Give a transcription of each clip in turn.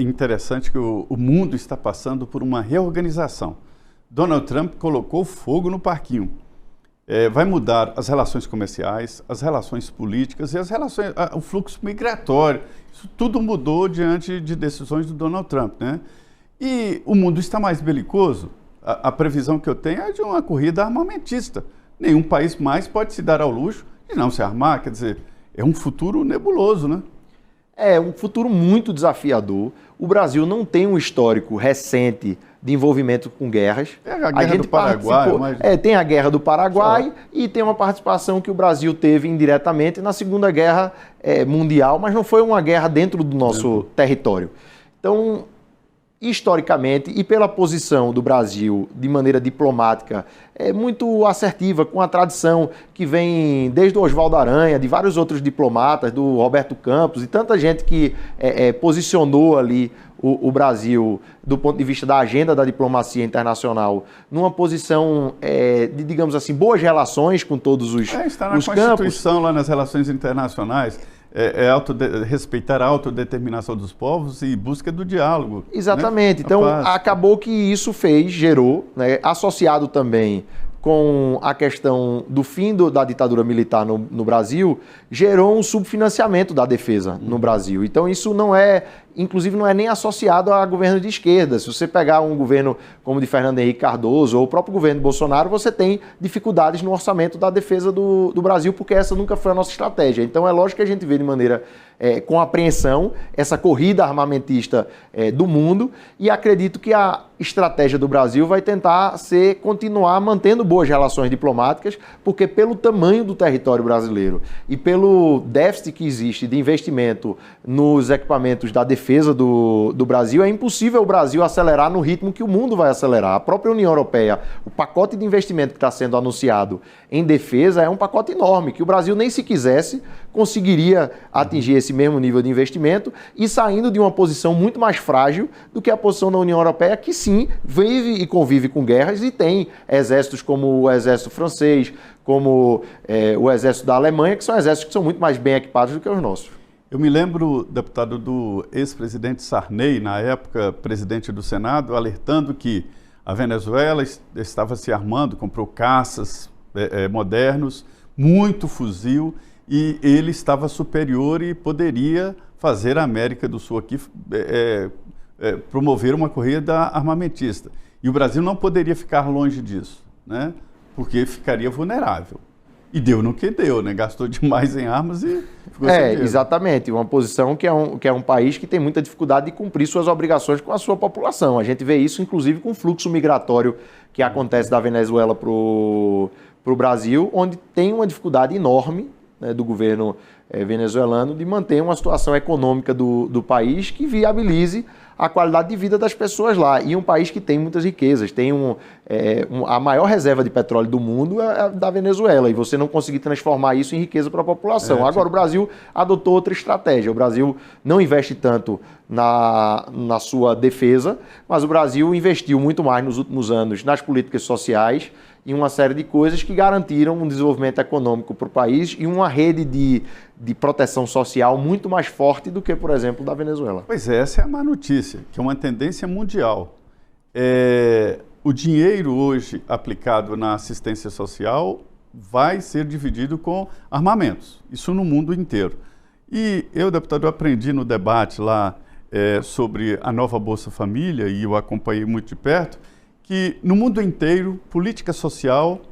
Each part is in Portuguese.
interessante que o mundo está passando por uma reorganização. Donald Trump colocou fogo no parquinho. Vai mudar as relações comerciais, as relações políticas e o fluxo migratório. Isso tudo mudou diante de decisões do Donald Trump, né? E o mundo está mais belicoso. A previsão que eu tenho é de uma corrida armamentista. Nenhum país mais pode se dar ao luxo de não se armar. Quer dizer, é um futuro nebuloso, né? É um futuro muito desafiador. O Brasil não tem um histórico recente de envolvimento com guerras. A Guerra do Paraguai. Tem a Guerra do Paraguai e tem uma participação que o Brasil teve indiretamente na Segunda Guerra Mundial, mas não foi uma guerra dentro do nosso território. Então, historicamente e pela posição do Brasil de maneira diplomática, é muito assertiva, com a tradição que vem desde o Oswaldo Aranha, de vários outros diplomatas, do Roberto Campos e tanta gente que posicionou ali o Brasil do ponto de vista da agenda da diplomacia internacional numa posição de, digamos assim, boas relações com todos os campos. Está na Constituição, lá nas relações internacionais. Respeitar a autodeterminação dos povos e busca do diálogo. Exatamente. Né? Então, acabou que isso gerou, né, associado também com a questão do fim da ditadura militar no Brasil, gerou um subfinanciamento da defesa no Brasil. Então, isso inclusive não é nem associado a governo de esquerda. Se você pegar um governo como o de Fernando Henrique Cardoso ou o próprio governo Bolsonaro, você tem dificuldades no orçamento da defesa do Brasil, porque essa nunca foi a nossa estratégia. Então é lógico que a gente vê de maneira com apreensão essa corrida armamentista do mundo, e acredito que a estratégia do Brasil vai tentar continuar mantendo boas relações diplomáticas, porque pelo tamanho do território brasileiro e pelo déficit que existe de investimento nos equipamentos da defesa do Brasil, é impossível o Brasil acelerar no ritmo que o mundo vai acelerar. A própria União Europeia, o pacote de investimento que está sendo anunciado em defesa é um pacote enorme, que o Brasil nem se quisesse conseguiria atingir esse mesmo nível de investimento e saindo de uma posição muito mais frágil do que a posição da União Europeia, que sim, vive e convive com guerras e tem exércitos como o exército francês, como o exército da Alemanha, que são exércitos que são muito mais bem equipados do que os nossos. Eu me lembro, deputado, do ex-presidente Sarney, na época presidente do Senado, alertando que a Venezuela estava se armando, comprou caças modernos, muito fuzil, e ele estava superior e poderia fazer a América do Sul aqui promover uma corrida armamentista. E o Brasil não poderia ficar longe disso, né? Porque ficaria vulnerável. E deu no que deu, né? Gastou demais em armas e ficou sem dinheiro. Exatamente. Uma posição que é um país que tem muita dificuldade de cumprir suas obrigações com a sua população. A gente vê isso, inclusive, com o fluxo migratório que acontece da Venezuela para o Brasil, onde tem uma dificuldade enorme, né, do governo venezuelano de manter uma situação econômica do país que viabilize a qualidade de vida das pessoas lá. E um país que tem muitas riquezas, tem a maior reserva de petróleo do mundo é a da Venezuela, e você não conseguir transformar isso em riqueza para a população. Agora, o Brasil adotou outra estratégia. O Brasil não investe tanto na sua defesa, mas o Brasil investiu muito mais nos últimos anos nas políticas sociais e uma série de coisas que garantiram um desenvolvimento econômico para o país e uma rede de proteção social muito mais forte do que, por exemplo, da Venezuela. Pois é, essa é a má notícia, que é uma tendência mundial. O dinheiro hoje aplicado na assistência social vai ser dividido com armamentos, isso no mundo inteiro. E eu, deputado, aprendi no debate lá sobre a nova Bolsa Família, e eu acompanhei muito de perto, que no mundo inteiro, política social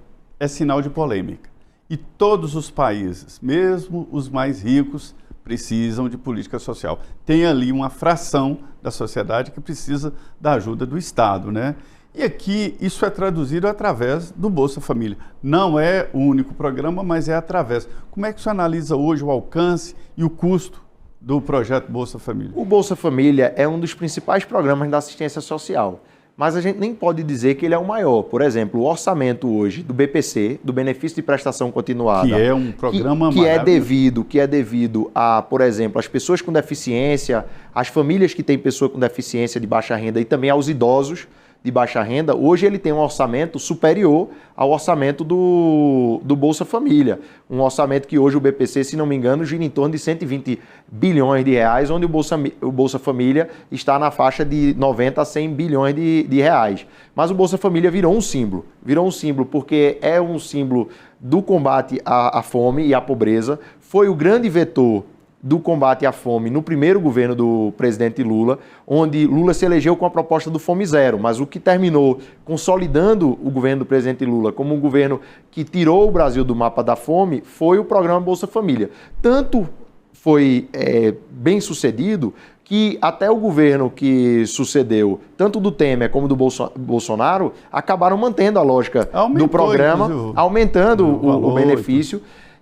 é sinal de polêmica. E todos os países, mesmo os mais ricos, precisam de política social. Tem ali uma fração da sociedade que precisa da ajuda do Estado, né? E aqui isso é traduzido através do Bolsa Família. Não é o único programa, mas é através. Como é que você analisa hoje o alcance e o custo do projeto Bolsa Família? O Bolsa Família é um dos principais programas da assistência social. Mas a gente nem pode dizer que ele é o maior. Por exemplo, o orçamento hoje do BPC, do Benefício de Prestação Continuada, que é um programa que é devido a, por exemplo, as pessoas com deficiência, as famílias que têm pessoa com deficiência de baixa renda e também aos idosos, de baixa renda, hoje ele tem um orçamento superior ao orçamento do Bolsa Família. Um orçamento que hoje o BPC, se não me engano, gira em torno de 120 bilhões de reais, onde o Bolsa Família está na faixa de 90 a 100 bilhões de reais. Mas o Bolsa Família virou um símbolo porque é um símbolo do combate à fome e à pobreza, foi o grande vetor do combate à fome no primeiro governo do presidente Lula, onde Lula se elegeu com a proposta do Fome Zero, mas o que terminou consolidando o governo do presidente Lula como um governo que tirou o Brasil do mapa da fome foi o programa Bolsa Família. Tanto foi bem sucedido que até o governo que sucedeu, tanto do Temer como do Bolsonaro, acabaram mantendo a lógica do programa, aumentando o benefício.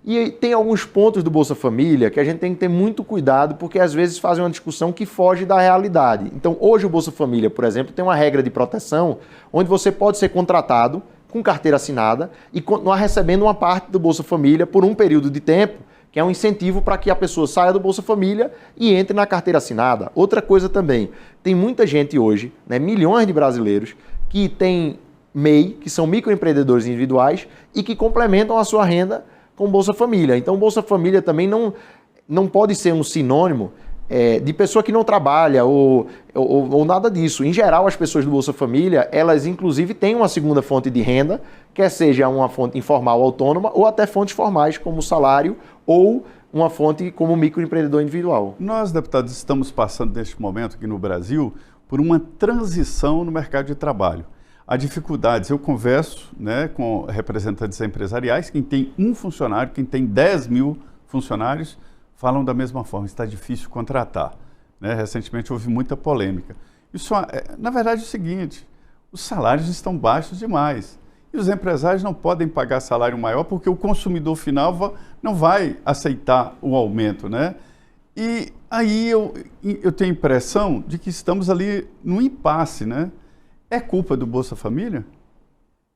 E tem alguns pontos do Bolsa Família que a gente tem que ter muito cuidado, porque às vezes fazem uma discussão que foge da realidade. Então, hoje o Bolsa Família, por exemplo, tem uma regra de proteção onde você pode ser contratado com carteira assinada e continuar recebendo uma parte do Bolsa Família por um período de tempo, que é um incentivo para que a pessoa saia do Bolsa Família e entre na carteira assinada. Outra coisa também, tem muita gente hoje, né, milhões de brasileiros, que tem MEI, que são microempreendedores individuais e que complementam a sua renda com Bolsa Família. Então, Bolsa Família também não pode ser um sinônimo de pessoa que não trabalha ou nada disso. Em geral, as pessoas do Bolsa Família, elas inclusive têm uma segunda fonte de renda, quer seja uma fonte informal autônoma ou até fontes formais, como salário ou uma fonte como microempreendedor individual. Nós, deputados, estamos passando neste momento aqui no Brasil por uma transição no mercado de trabalho. Há dificuldades, eu converso, né, com representantes empresariais, quem tem um funcionário, quem tem 10 mil funcionários, falam da mesma forma, está difícil contratar. Né? Recentemente houve muita polêmica. Isso, na verdade, é o seguinte, os salários estão baixos demais e os empresários não podem pagar salário maior porque o consumidor final não vai aceitar o aumento, né? E aí eu tenho a impressão de que estamos ali num impasse, né? É culpa do Bolsa Família?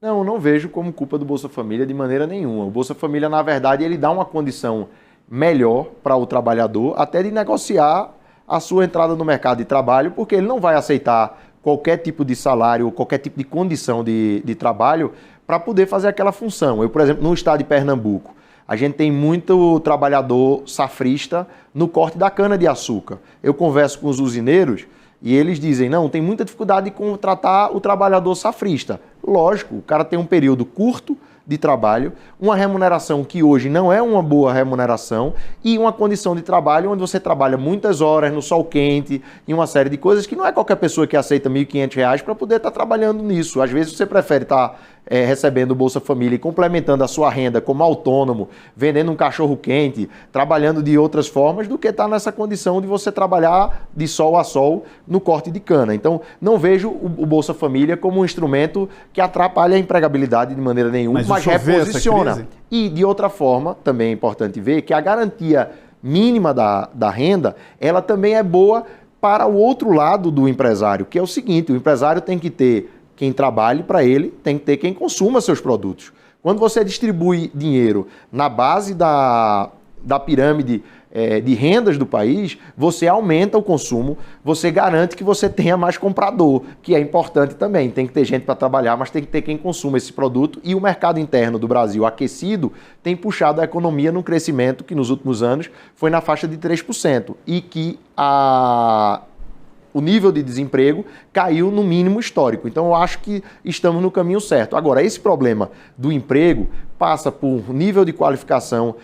Não vejo como culpa do Bolsa Família de maneira nenhuma. O Bolsa Família, na verdade, ele dá uma condição melhor para o trabalhador, até de negociar a sua entrada no mercado de trabalho, porque ele não vai aceitar qualquer tipo de salário ou qualquer tipo de condição de trabalho para poder fazer aquela função. Eu, por exemplo, no estado de Pernambuco, a gente tem muito trabalhador safrista no corte da cana-de-açúcar. Eu converso com os usineiros e eles dizem, não, tem muita dificuldade de contratar o trabalhador safrista. Lógico, o cara tem um período curto de trabalho, uma remuneração que hoje não é uma boa remuneração e uma condição de trabalho onde você trabalha muitas horas no sol quente e uma série de coisas que não é qualquer pessoa que aceita R$ 1.500 para poder estar trabalhando nisso. Às vezes você prefere estar recebendo o Bolsa Família e complementando a sua renda como autônomo, vendendo um cachorro quente, trabalhando de outras formas, do que estar nessa condição de você trabalhar de sol a sol no corte de cana. Então, não vejo o Bolsa Família como um instrumento que atrapalha a empregabilidade de maneira nenhuma, mas reposiciona. E, de outra forma, também é importante ver que a garantia mínima da renda, ela também é boa para o outro lado do empresário, que é o seguinte, o empresário tem que ter quem trabalhe para ele, tem que ter quem consuma seus produtos. Quando você distribui dinheiro na base da pirâmide de rendas do país, você aumenta o consumo, você garante que você tenha mais comprador, que é importante também. Tem que ter gente para trabalhar, mas tem que ter quem consuma esse produto. E o mercado interno do Brasil aquecido tem puxado a economia num crescimento que nos últimos anos foi na faixa de 3% e que o nível de desemprego caiu no mínimo histórico. Então, eu acho que estamos no caminho certo. Agora, esse problema do emprego passa por nível de qualificação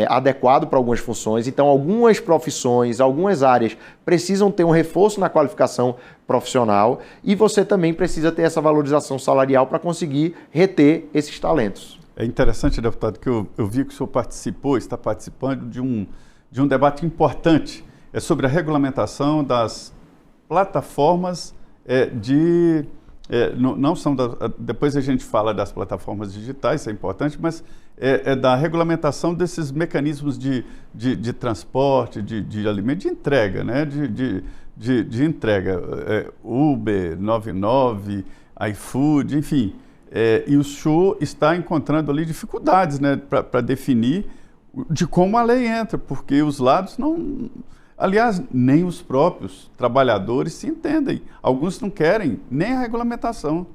adequado para algumas funções. Então, algumas profissões, algumas áreas precisam ter um reforço na qualificação profissional e você também precisa ter essa valorização salarial para conseguir reter esses talentos. É interessante, deputado, que eu vi que o senhor está participando de um debate importante sobre a regulamentação das plataformas não são depois a gente fala das plataformas digitais, isso é importante, mas da regulamentação desses mecanismos de transporte, de alimento, de entrega, né? de entrega, Uber, 99, iFood, enfim. E o senhor está encontrando ali dificuldades, né, para definir de como a lei entra, porque os lados não... Aliás, nem os próprios trabalhadores se entendem. Alguns não querem nem a regulamentação.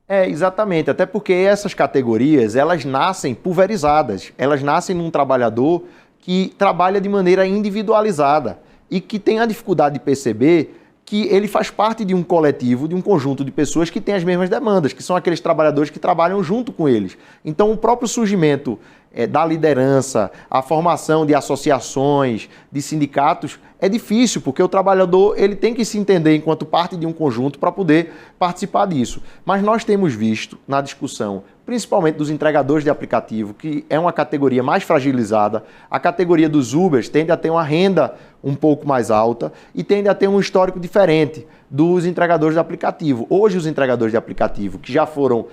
Exatamente, até porque essas categorias, elas nascem pulverizadas, elas nascem num trabalhador que trabalha de maneira individualizada e que tem a dificuldade de perceber que ele faz parte de um coletivo, de um conjunto de pessoas que têm as mesmas demandas, que são aqueles trabalhadores que trabalham junto com eles. Então, o próprio surgimento da liderança, a formação de associações, de sindicatos, é difícil, porque o trabalhador ele tem que se entender enquanto parte de um conjunto para poder participar disso. Mas nós temos visto na discussão, principalmente dos entregadores de aplicativo, que é uma categoria mais fragilizada, a categoria dos Ubers tende a ter uma renda um pouco mais alta e tende a ter um histórico diferente dos entregadores de aplicativo. Hoje, os entregadores de aplicativo, que já foram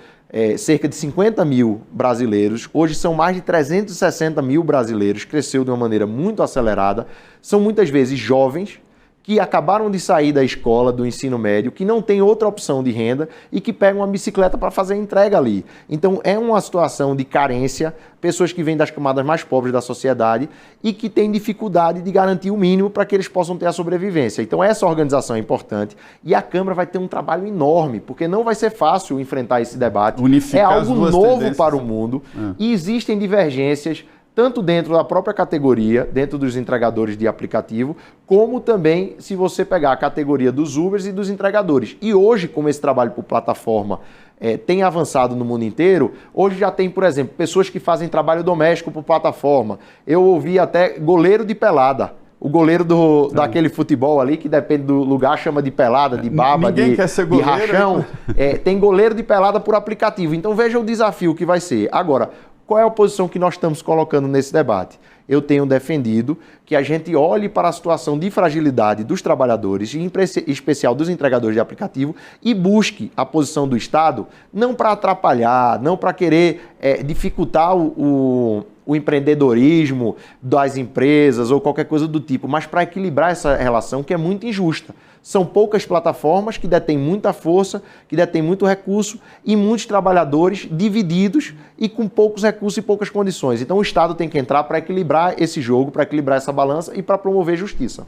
cerca de 50 mil brasileiros, hoje são mais de 360 mil brasileiros, cresceu de uma maneira muito acelerada, são muitas vezes jovens que acabaram de sair da escola, do ensino médio, que não tem outra opção de renda e que pegam uma bicicleta para fazer a entrega ali. Então é uma situação de carência, pessoas que vêm das camadas mais pobres da sociedade e que têm dificuldade de garantir o mínimo para que eles possam ter a sobrevivência. Então essa organização é importante e a Câmara vai ter um trabalho enorme, porque não vai ser fácil enfrentar esse debate. Unificar é algo novo para o né? mundo e existem divergências tanto dentro da própria categoria, dentro dos entregadores de aplicativo, como também se você pegar a categoria dos Ubers e dos entregadores. E hoje, como esse trabalho por plataforma tem avançado no mundo inteiro, hoje já tem, por exemplo, pessoas que fazem trabalho doméstico por plataforma. Eu ouvi até goleiro de pelada. O goleiro daquele futebol ali, que depende do lugar, chama de pelada, de baba, de rachão. Tem goleiro de pelada por aplicativo. Então veja o desafio que vai ser. Agora, qual é a posição que nós estamos colocando nesse debate? Eu tenho defendido que a gente olhe para a situação de fragilidade dos trabalhadores, em especial dos entregadores de aplicativo, e busque a posição do Estado, não para atrapalhar, não para querer dificultar o empreendedorismo das empresas ou qualquer coisa do tipo, mas para equilibrar essa relação que é muito injusta. São poucas plataformas que detêm muita força, que detêm muito recurso e muitos trabalhadores divididos e com poucos recursos e poucas condições. Então o Estado tem que entrar para equilibrar esse jogo, para equilibrar essa balança e para promover justiça.